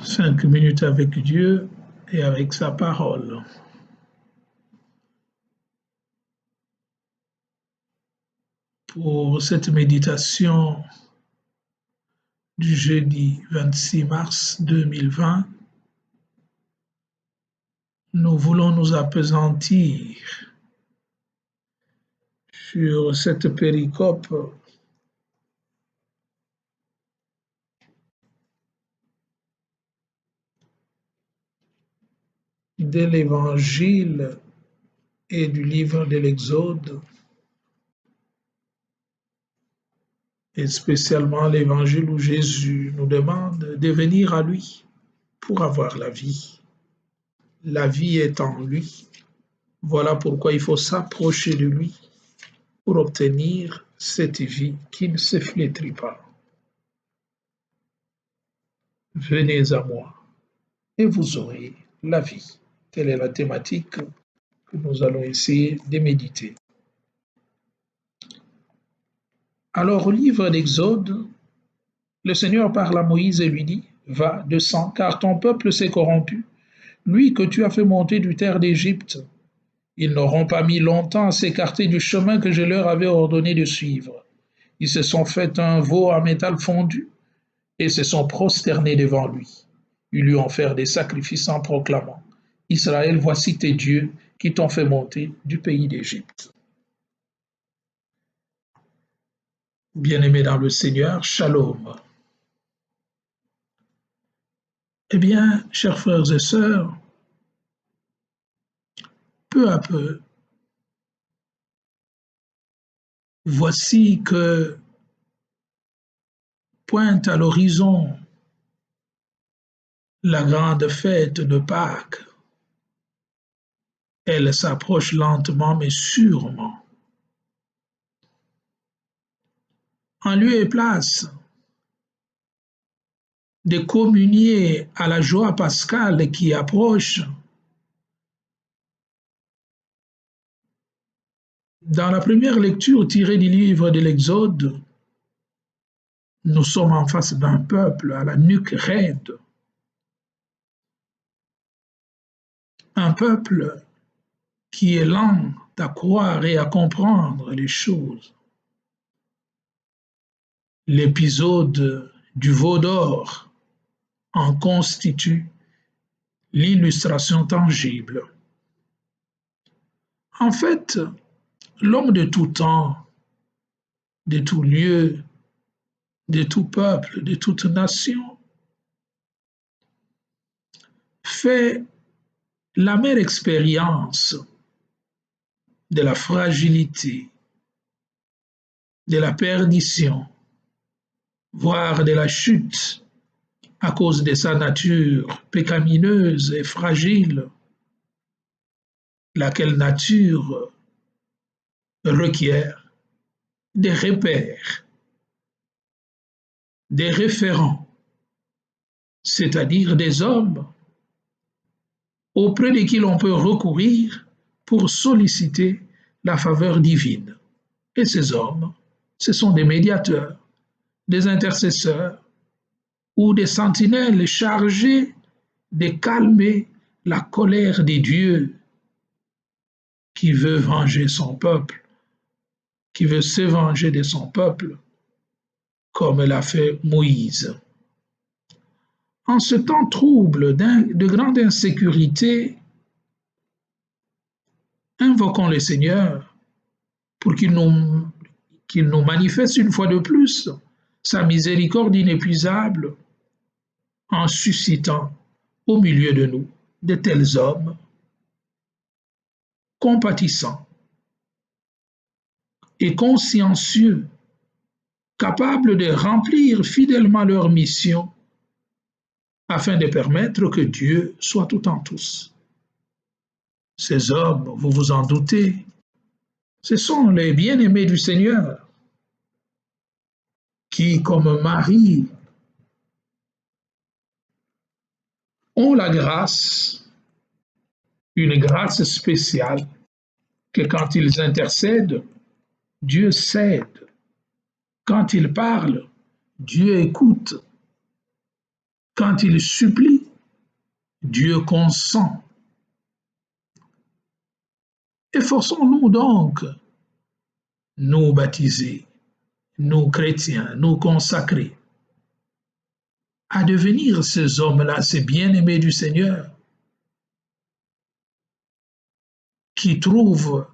5 minutes avec Dieu et avec sa parole. Pour cette méditation du jeudi 26 mars 2020, nous voulons nous appesantir sur cette péricope de l'Évangile et du livre de l'Exode, et spécialement l'Évangile où Jésus nous demande de venir à lui pour avoir la vie. La vie est en lui. Voilà pourquoi il faut s'approcher de lui pour obtenir cette vie qui ne se flétrit pas. Venez à moi et vous aurez la vie. Telle est la thématique que nous allons essayer de méditer. Alors, au livre d'Exode, le Seigneur parle à Moïse et lui dit, « Va, descends, car ton peuple s'est corrompu, lui que tu as fait monter du terre d'Égypte. Ils n'auront pas mis longtemps à s'écarter du chemin que je leur avais ordonné de suivre. Ils se sont fait un veau en métal fondu et se sont prosternés devant lui. Ils lui ont fait des sacrifices en proclamant, « Israël, voici tes dieux qui t'ont fait monter du pays d'Égypte. » Bien-aimés dans le Seigneur, Shalom. Eh bien, chers frères et sœurs, peu à peu, voici que pointe à l'horizon la grande fête de Pâques. Elle s'approche lentement mais sûrement. En lieu et place de communier à la joie pascale qui approche, dans la première lecture tirée du livre de l'Exode, nous sommes en face d'un peuple à la nuque raide, un peuple qui est lent à croire et à comprendre les choses. L'épisode du veau d'or en constitue l'illustration tangible. En fait, l'homme de tout temps, de tout lieu, de tout peuple, de toute nation, fait l'amère expérience de la fragilité, de la perdition, voire de la chute à cause de sa nature pécamineuse et fragile, laquelle nature requiert des repères, des référents, c'est-à-dire des hommes auprès de qui l'on peut recourir pour solliciter la faveur divine. Et ces hommes, ce sont des médiateurs, des intercesseurs ou des sentinelles chargés de calmer la colère des dieux qui veut venger son peuple, qui veut se venger de son peuple, comme l'a fait Moïse. En ce temps trouble de grande insécurité, invoquons le Seigneur pour qu'il nous manifeste une fois de plus sa miséricorde inépuisable en suscitant au milieu de nous de tels hommes compatissants et consciencieux, capables de remplir fidèlement leur mission afin de permettre que Dieu soit tout en tous. Ces hommes, vous vous en doutez, ce sont les bien-aimés du Seigneur qui, comme Marie, ont la grâce, une grâce spéciale, que quand ils intercèdent, Dieu cède. Quand ils parlent, Dieu écoute. quand il supplie, Dieu consent. Efforçons-nous donc, nous baptisés, nous chrétiens, nous consacrés, à devenir ces hommes-là, ces bien-aimés du Seigneur, qui trouvent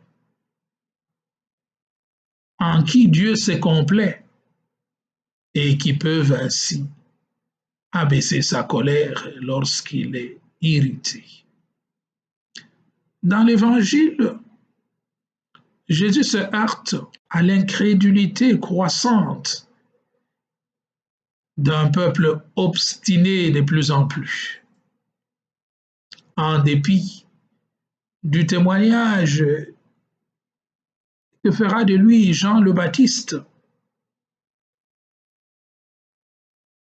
en qui Dieu s'est complet et qui peuvent ainsi abaisser sa colère lorsqu'il est irrité. Dans l'Évangile, Jésus se heurte à l'incrédulité croissante d'un peuple obstiné de plus en plus. En dépit du témoignage que fera de lui Jean le Baptiste,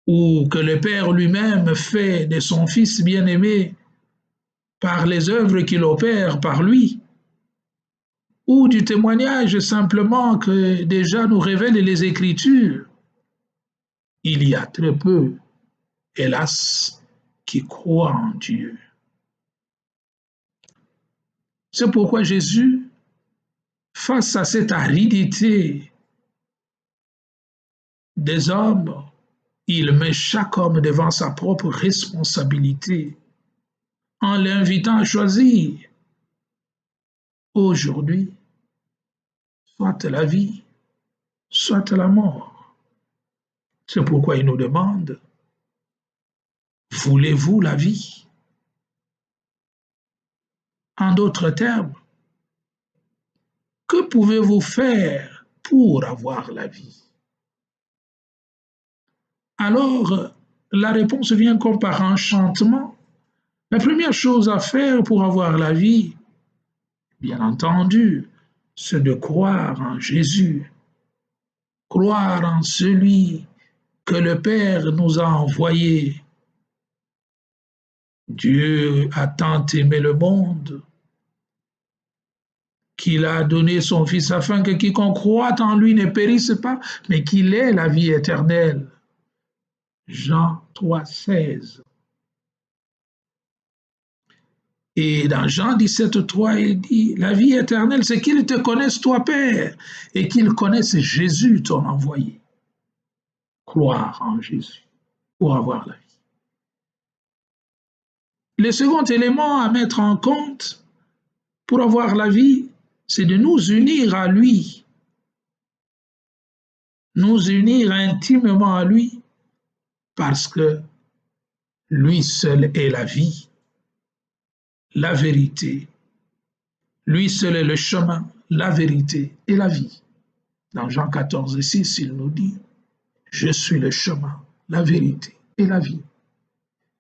ou que le Père lui-même fait de son Fils bien-aimé par les œuvres qu'il opère par lui, ou du témoignage simplement que déjà nous révèlent les Écritures, il y a très peu, hélas, qui croient en Dieu. C'est pourquoi Jésus, face à cette aridité des hommes, il met chaque homme devant sa propre responsabilité en l'invitant à choisir aujourd'hui soit la vie, soit la mort. C'est pourquoi il nous demande, voulez-vous la vie? En d'autres termes, que pouvez-vous faire pour avoir la vie? Alors, la réponse vient comme par enchantement. La première chose à faire pour avoir la vie, bien entendu, c'est de croire en Jésus, croire en celui que le Père nous a envoyé. Dieu a tant aimé le monde qu'il a donné son Fils afin que quiconque croit en lui ne périsse pas, mais qu'il ait la vie éternelle. Jean 3,16. Et dans Jean 17,3, il dit, la vie éternelle, c'est qu'ils te connaissent, toi, Père, et qu'ils connaissent Jésus, ton envoyé. Croire en Jésus pour avoir la vie. Le second élément à mettre en compte pour avoir la vie, c'est de nous unir à lui, nous unir intimement à lui, parce que lui seul est la vie, la vérité. Lui seul est le chemin, la vérité et la vie. Dans Jean 14,6, il nous dit, je suis le chemin, la vérité et la vie.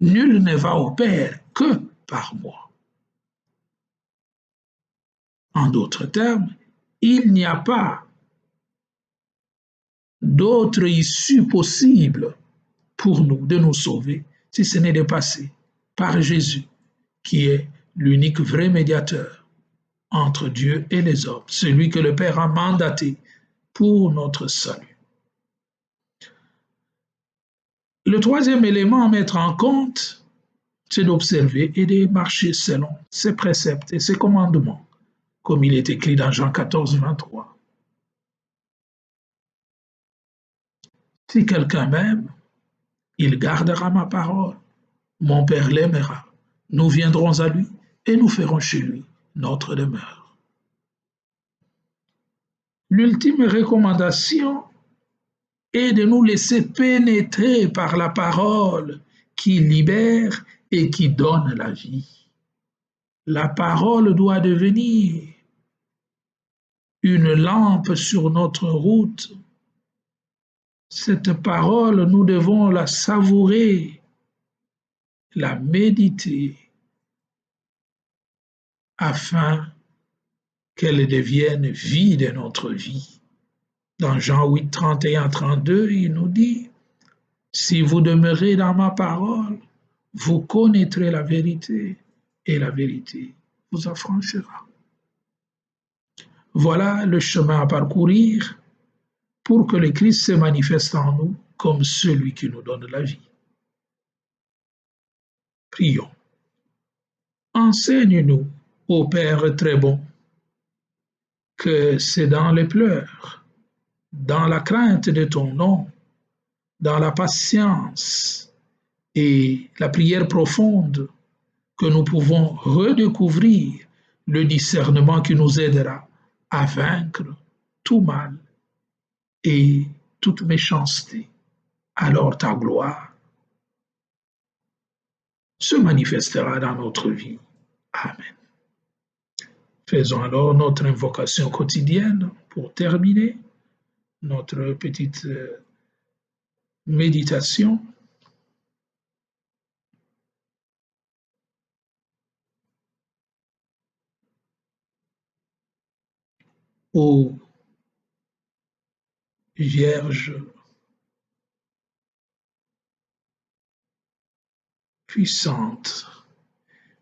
Nul ne va au Père que par moi. En d'autres termes, il n'y a pas d'autre issue possible pour nous de nous sauver si ce n'est de passer par Jésus, qui est l'unique vrai médiateur entre Dieu et les hommes, celui que le Père a mandaté pour notre salut. Le troisième élément à mettre en compte, c'est d'observer et de marcher selon ses préceptes et ses commandements, comme il est écrit dans Jean 14,23. Si quelqu'un m'aime, il gardera ma parole. Mon Père l'aimera. Nous viendrons à lui et nous ferons chez lui notre demeure. L'ultime recommandation est de nous laisser pénétrer par la parole qui libère et qui donne la vie. La parole doit devenir une lampe sur notre route. Cette parole, nous devons la savourer, la méditer, afin qu'elle devienne vie de notre vie. Dans Jean 8, 31-32, il nous dit, si vous demeurez dans ma parole, vous connaîtrez la vérité et la vérité vous affranchira. Voilà le chemin à parcourir pour que le Christ se manifeste en nous comme celui qui nous donne la vie. Prions. Enseigne-nous, ô Père très bon, que c'est dans les pleurs, dans la crainte de ton nom, dans la patience et la prière profonde que nous pouvons redécouvrir le discernement qui nous aidera à vaincre tout mal et toute méchanceté. Alors ta gloire se manifestera dans notre vie. Amen. Faisons alors notre invocation quotidienne pour terminer notre petite méditation. Ô Vierge puissante,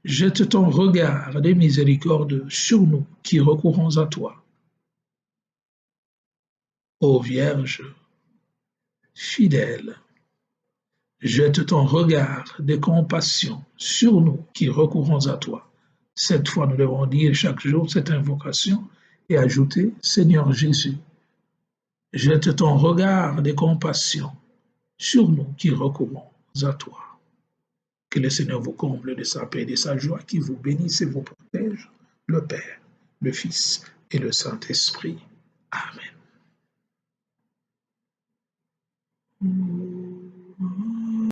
jette ton regard de miséricorde sur nous qui recourons à toi. Ô Vierge fidèle, jette ton regard de compassion sur nous qui recourons à toi. Cette fois, nous devons dire chaque jour cette invocation et ajouter, Seigneur Jésus, jette ton regard de compassion sur nous qui recourons à toi. Que le Seigneur vous comble de sa paix et de sa joie, qui vous bénisse et vous protège, le Père, le Fils et le Saint-Esprit. Amen.